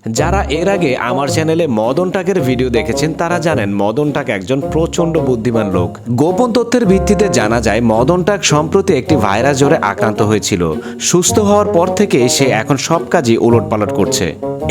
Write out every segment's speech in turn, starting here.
যারা এর আগে আমার চ্যানেলে মদন টাকের ভিডিও দেখেছেন তারা জানেন মদন টাক একজন প্রচন্ড বুদ্ধিমান লোক। গোপন তথ্যের ভিত্তিতে জানা যায় মদন টাক সম্প্রতি একটি ভাইরাস জ্বরে আক্রান্ত হয়েছিল। সুস্থ হওয়ার পর থেকে সে এখন সব কাজই উলটপালট করছে।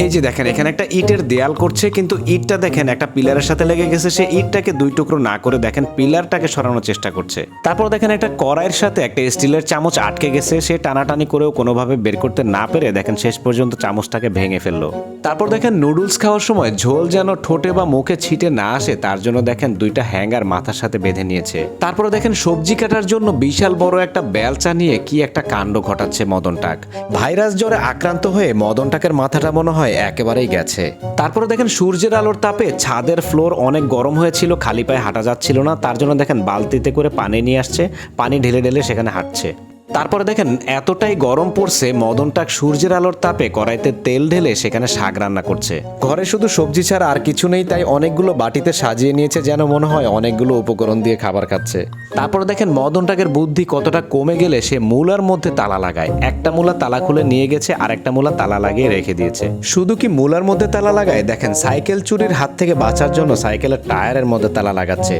এই যে দেখেন এখানে একটা ইটের দেয়াল করছে, কিন্তু ইটটা দেখেন একটা পিলারের সাথে লেগে গেছে। সে ইটটাকে দুই টুকরো না করে দেখেন পিলারটাকে সরানোর চেষ্টা করছে। তারপর দেখেন একটা কড়াইয়ের সাথে একটা স্টিলের চামচ আটকে গেছে। সে টানাটানি করেও কোনোভাবে বের করতে না পেরে দেখেন শেষ পর্যন্ত চামচটাকে ভেঙে ফেললো। তারপর দেখেন নুডলস খাওয়ার সময় ঝোল যেন ঠোঁটে বা মুখে ছিটে না আসে তার জন্য দেখেন দুইটা হ্যাঙ্গার মাথার সাথে বেঁধে নিয়েছে। তারপরে দেখেন সবজি কাটার জন্য বিশাল বড় একটা বেলচা নিয়ে কি একটা কাণ্ড ঘটাচ্ছে মদন টাক। ভাইরাস জ্বরে আক্রান্ত হয়ে মদন টাকের মাথাটা মনে হয় একেবারেই গেছে। তারপরে দেখেন সূর্যের আলোর তাপে ছাদের ফ্লোর অনেক গরম হয়েছিল, খালি পায়ে হাঁটা যাচ্ছিল না। তার জন্য দেখেন বালতিতে করে পানি নিয়ে আসছে, পানি ঢেলে ঢেলে সেখানে হাঁটছে। তারপরে দেখেন এতটাই গরম পড়ছে মদন টাক সূর্যের আলোর তাপে কড়াইতে তেল ঢেলে সেখানে শাক রান্না করছে। ঘরে শুধু সবজি ছাড়া আর কিছু নেই, তাই অনেকগুলো বাটিতে সাজিয়ে নিয়েছে যেন মনে হয় অনেকগুলো উপকরণ দিয়ে খাবার খাচ্ছে। তারপরে দেখেন মদন টাকের বুদ্ধি কতটা কমে গেলে সে মূলার মধ্যে তালা লাগায়। একটা মূলা তালা খুলে নিয়ে গেছে আর একটা মূলা তালা লাগিয়ে রেখে দিয়েছে। শুধু কি মূলার মধ্যে তালা লাগায়, দেখেন সাইকেল চুরির হাত থেকে বাঁচার জন্য সাইকেলের টায়ারের মধ্যে তালা লাগাচ্ছে।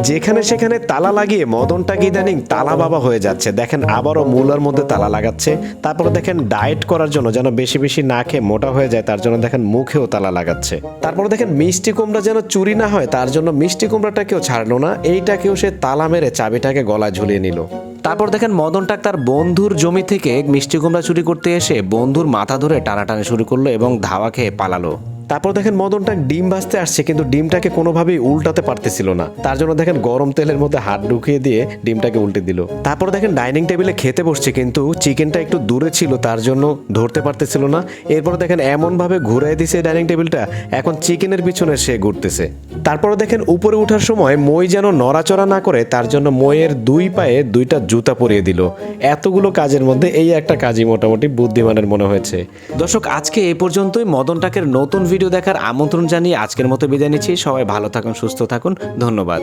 যেখানে সেখানে তালা লাগিয়ে মদন টাক ইদানিং তালা বাবা হয়ে যাচ্ছে। দেখেন আবারও মূলার মধ্যে তালা লাগাচ্ছে। তারপরে দেখেন ডায়েট করার জন্য যেন বেশি বেশি না খেয়ে মোটা হয়ে যায় তার জন্য দেখেন মুখেও তালা লাগাচ্ছে। তারপরে দেখেন মিষ্টি কুমড়া যেন চুরি না হয় তার জন্য মিষ্টি কুমড়াটাকেও ছাড়লো না, এইটাকেও সে তালা মেরে চাবিটাকে গলায় ঝুলিয়ে নিল। তারপর দেখেন মদন টাক তার বন্ধুর জমি থেকে মিষ্টি কুমড়া চুরি করতে এসে বন্ধুর মাথা ধরে টানাটানি শুরু করলো এবং ধাওয়া খেয়ে পালালো। তারপর দেখেন মদন টাক ডিম ভাজতে আসছে, কিন্তু ডিমটাকে কোনোভাবেই উল্টাতে পারতেছিল না। তার জন্য দেখেন গরম তেলের মধ্যে হাত ঢুকিয়ে দিয়ে ডিমটাকে উল্টে দিল। তারপর দেখেন ডাইনিং টেবিলে খেতে বসছে, কিন্তু চিকেনটা একটু দূরে ছিল তার জন্য ধরতে পারতেছিল না। এরপর দেখেন এমনভাবে ঘুরাই দিছে ডাইনিং টেবিলটা, এখন চিকেনের পিছনে সে ঘুরতেছে। তারপর দেখেন উপরে ওঠার সময় মই যেন নড়াচড়া না করে তার জন্য মইয়ের দুই পায়ে দুইটা জুতা পরিয়ে দিল। এতগুলো কাজের মধ্যে এই একটা কাজই মোটামুটি বুদ্ধিমানের মনে হয়েছে। দর্শক আজকে এই পর্যন্তই। মদন টাকের নতুন ভিডিও দেখার আমন্ত্রণ জানিয়ে আজকের মতো বিদায় নিচ্ছি। সবাই ভালো থাকুন, সুস্থ থাকুন, ধন্যবাদ।